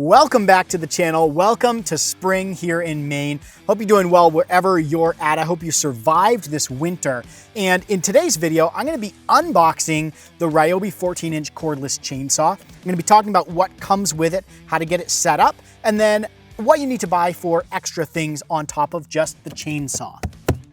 Welcome back to the channel. Welcome to spring here in Maine. Hope you're doing well wherever you're at. I hope you survived this winter. And in today's video, I'm going to be unboxing the Ryobi 14-inch cordless chainsaw. I'm going to be talking about what comes with it, how to get it set up, and then what you need to buy for extra things on top of just the chainsaw.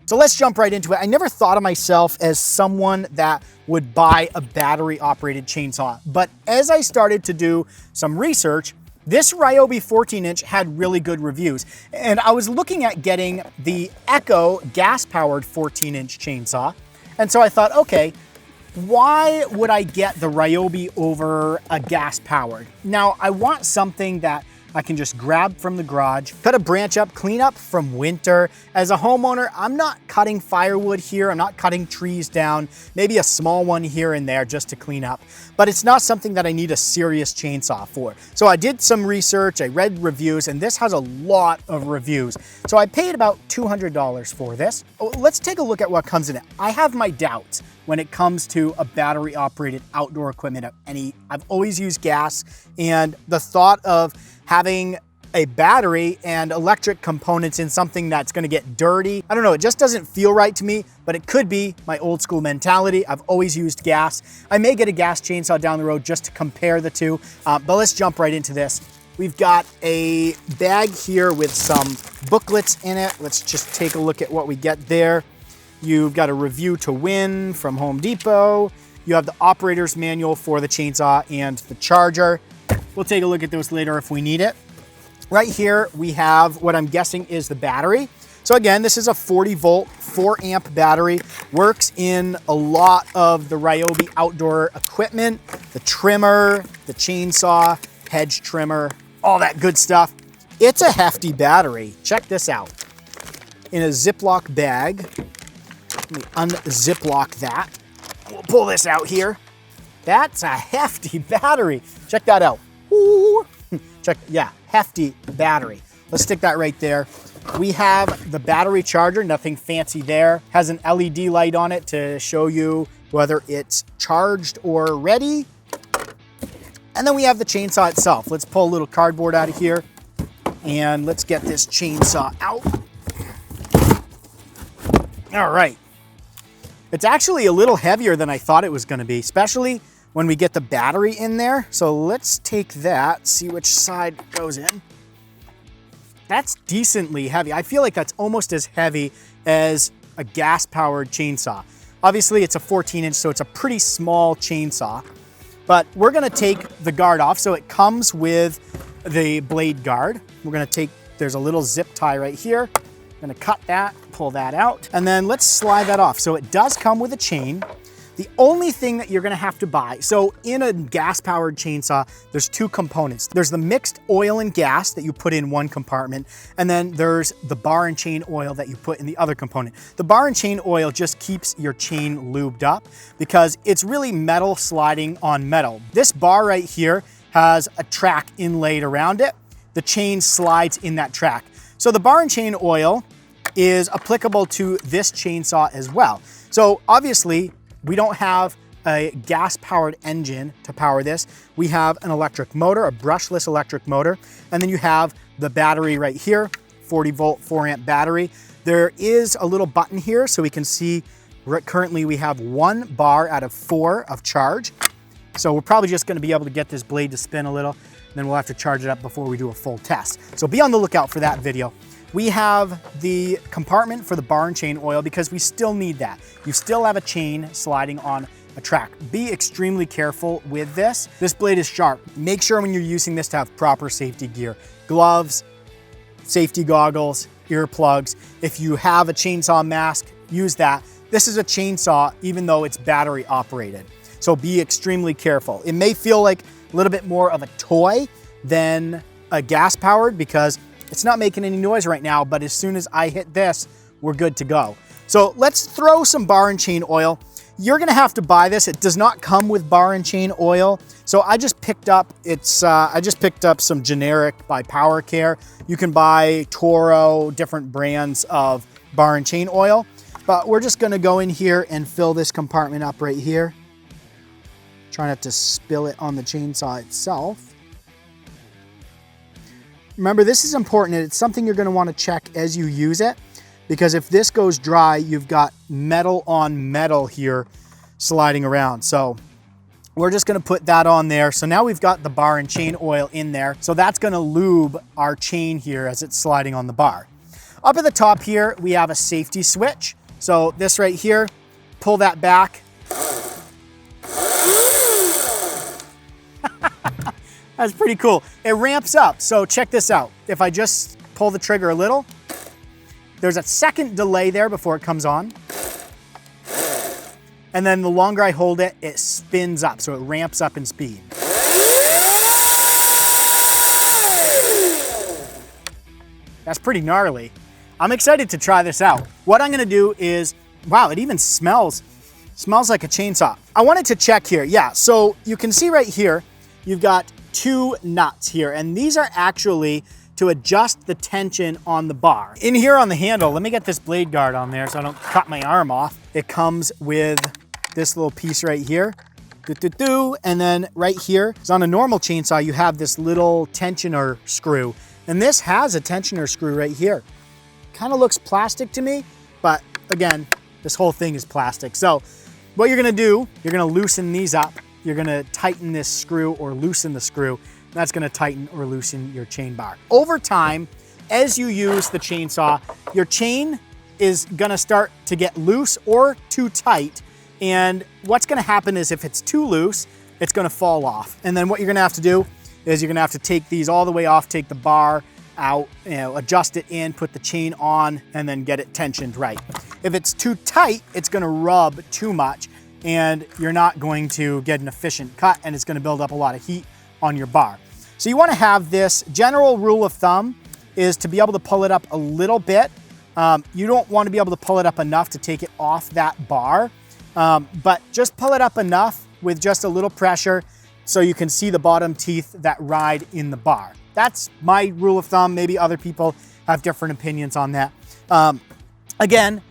So let's jump right into it. I never thought of myself as someone that would buy a battery-operated chainsaw, but as I started to do some research, this Ryobi 14-inch had really good reviews, and I was looking at getting the Echo gas-powered 14-inch chainsaw, and so I thought, okay, why would I get the Ryobi over a gas-powered? Now, I want something that I can just grab from the garage, cut a branch up, clean up from winter. As a homeowner, I'm not cutting firewood here. I'm not cutting trees down, maybe a small one here and there just to clean up. But it's not something that I need a serious chainsaw for. So I did some research, I read reviews, and this has a lot of reviews. So I paid about $200 for this. Let's take a look at what comes in it. I have my doubts when it comes to a battery operated outdoor equipment of any. I've always used gas, and the thought of having a battery and electric components in something that's gonna get dirty, I don't know, it just doesn't feel right to me, but it could be my old school mentality. I've always used gas. I may get a gas chainsaw down the road just to compare the two, but let's jump right into this. We've got a bag here with some booklets in it. Let's just take a look at what we get there. You've got a review to win from Home Depot. You have the operator's manual for the chainsaw and the charger. We'll take a look at those later if we need it. Right here, we have what I'm guessing is the battery. So again, this is a 40 volt, 4 amp battery. Works in a lot of the Ryobi outdoor equipment, the trimmer, the chainsaw, hedge trimmer, all that good stuff. It's a hefty battery. Check this out. In a Ziploc bag. Let me unziploc that. We'll pull this out here. That's a hefty battery. Check that out. Ooh. Check, yeah, hefty battery. Let's stick that right there. We have the battery charger, nothing fancy there. Has an LED light on it to show you whether it's charged or ready. And then we have the chainsaw itself. Let's pull a little cardboard out of here and let's get this chainsaw out. All right. It's actually a little heavier than I thought it was gonna be, especially when we get the battery in there. So let's take that, see which side goes in. That's decently heavy. I feel like that's almost as heavy as a gas-powered chainsaw. Obviously, it's a 14-inch, so it's a pretty small chainsaw. But we're gonna take the guard off. So it comes with the blade guard. We're gonna take, there's a little zip tie right here. I'm gonna cut that, pull that out, and then let's slide that off. So it does come with a chain. The only thing that you're gonna have to buy, so in a gas-powered chainsaw, there's two components. There's the mixed oil and gas that you put in one compartment, and then there's the bar and chain oil that you put in the other component. The bar and chain oil just keeps your chain lubed up because it's really metal sliding on metal. This bar right here has a track inlaid around it. The chain slides in that track. So the bar and chain oil is applicable to this chainsaw as well. So obviously, we don't have a gas-powered engine to power this. We have an electric motor, a brushless electric motor, and then you have the battery right here, 40 volt, 4 amp battery. There is a little button here so we can see currently we have 1 bar out of 4 of charge. So we're probably just gonna be able to get this blade to spin a little, and then we'll have to charge it up before we do a full test. So be on the lookout for that video. We have the compartment for the bar and chain oil because we still need that. You still have a chain sliding on a track. Be extremely careful with this. This blade is sharp. Make sure when you're using this to have proper safety gear. Gloves, safety goggles, earplugs. If you have a chainsaw mask, use that. This is a chainsaw even though it's battery operated. So be extremely careful. It may feel like a little bit more of a toy than a gas powered because it's not making any noise right now, but as soon as I hit this, we're good to go. So let's throw some bar and chain oil. You're gonna have to buy this. It does not come with bar and chain oil. So I just picked up, some generic by Power Care. You can buy Toro, different brands of bar and chain oil, but we're just gonna go in here and fill this compartment up right here. Try not to spill it on the chainsaw itself. Remember, this is important, and it's something you're gonna wanna check as you use it, because if this goes dry, you've got metal on metal here sliding around. So we're just gonna put that on there. So now we've got the bar and chain oil in there. So that's gonna lube our chain here as it's sliding on the bar. Up at the top here, we have a safety switch. So this right here, pull that back. That's pretty cool. It ramps up. So check this out. If I just pull the trigger a little, there's a second delay there before it comes on. And then the longer I hold it, it spins up. So it ramps up in speed. That's pretty gnarly. I'm excited to try this out. What I'm gonna do is, wow, it even smells like a chainsaw. I wanted to check here. Yeah, so you can see right here, you've got 2 nuts here, and these are actually to adjust the tension on the bar. In here on the handle, let me get this blade guard on there so I don't cut my arm off. It comes with this little piece right here. And then right here, so on a normal chainsaw, you have this little tensioner screw. And this has a tensioner screw right here. Kind of looks plastic to me, but again, this whole thing is plastic. So what you're gonna do, you're gonna loosen these up. You're gonna tighten this screw or loosen the screw. That's gonna tighten or loosen your chain bar. Over time, as you use the chainsaw, your chain is gonna start to get loose or too tight. And what's gonna happen is if it's too loose, it's gonna fall off. And then what you're gonna have to do is you're gonna have to take these all the way off, take the bar out, adjust it in, put the chain on, and then get it tensioned right. If it's too tight, it's gonna rub too much, and you're not going to get an efficient cut, and it's gonna build up a lot of heat on your bar. So you wanna have this general rule of thumb is to be able to pull it up a little bit. You don't wanna be able to pull it up enough to take it off that bar, but just pull it up enough with just a little pressure so you can see the bottom teeth that ride in the bar. That's my rule of thumb. Maybe other people have different opinions on that. Again,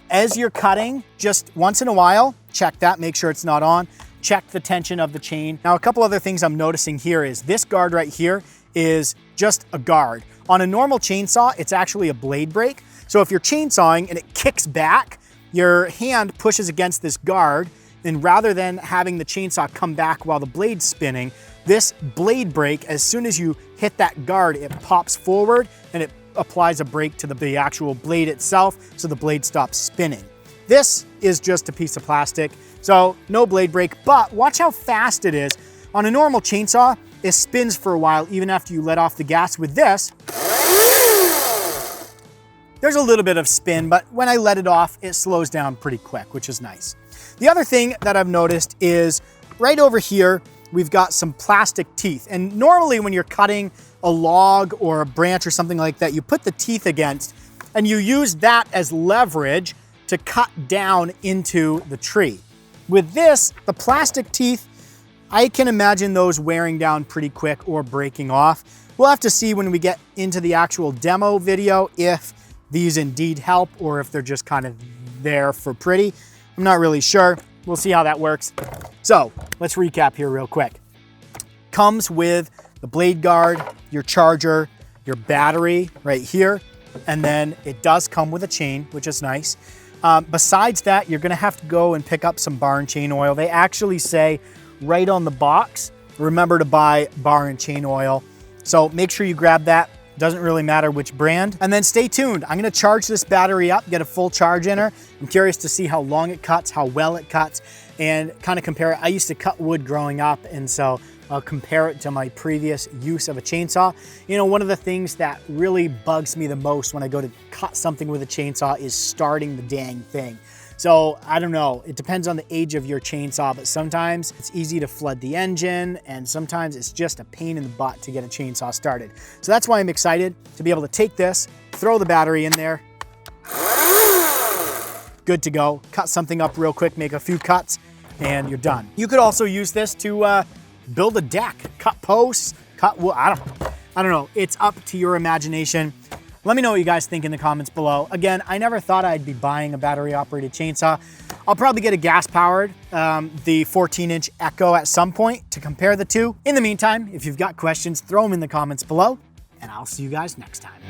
as you're cutting, just once in a while, check that, make sure it's not on. Check the tension of the chain. Now, a couple other things I'm noticing here is this guard right here is just a guard. On a normal chainsaw, it's actually a blade brake. So if you're chainsawing and it kicks back, your hand pushes against this guard, and rather than having the chainsaw come back while the blade's spinning, this blade brake, as soon as you hit that guard, it pops forward and it applies a brake to the actual blade itself so the blade stops spinning. This is just a piece of plastic, so no blade brake, but watch how fast it is. On a normal chainsaw, it spins for a while even after you let off the gas. With this, there's a little bit of spin, but when I let it off, it slows down pretty quick, which is nice. The other thing that I've noticed is right over here, we've got some plastic teeth. And normally when you're cutting a log or a branch or something like that, you put the teeth against and you use that as leverage to cut down into the tree. With this, the plastic teeth, I can imagine those wearing down pretty quick or breaking off. We'll have to see when we get into the actual demo video if these indeed help or if they're just kind of there for pretty. I'm not really sure. We'll see how that works. So let's recap here real quick. Comes with the blade guard, your charger, your battery right here, and then it does come with a chain, which is nice. Besides that, you're gonna have to go and pick up some bar and chain oil. They actually say right on the box, remember to buy bar and chain oil. So make sure you grab that. Doesn't really matter which brand. And then stay tuned. I'm gonna charge this battery up, get a full charge in her. I'm curious to see how long it cuts, how well it cuts, and kind of compare it. I used to cut wood growing up, and so I'll compare it to my previous use of a chainsaw. You know, one of the things that really bugs me the most when I go to cut something with a chainsaw is starting the dang thing. So I don't know, it depends on the age of your chainsaw, but sometimes it's easy to flood the engine and sometimes it's just a pain in the butt to get a chainsaw started. So that's why I'm excited to be able to take this, throw the battery in there, good to go, cut something up real quick, make a few cuts, and you're done. You could also use this to build a deck, cut posts, cut wood, I don't know, it's up to your imagination. Let me know what you guys think in the comments below. Again, I never thought I'd be buying a battery operated chainsaw. I'll probably get a gas powered, the 14-inch Echo at some point to compare the two. In the meantime, if you've got questions, throw them in the comments below. and I'll see you guys next time.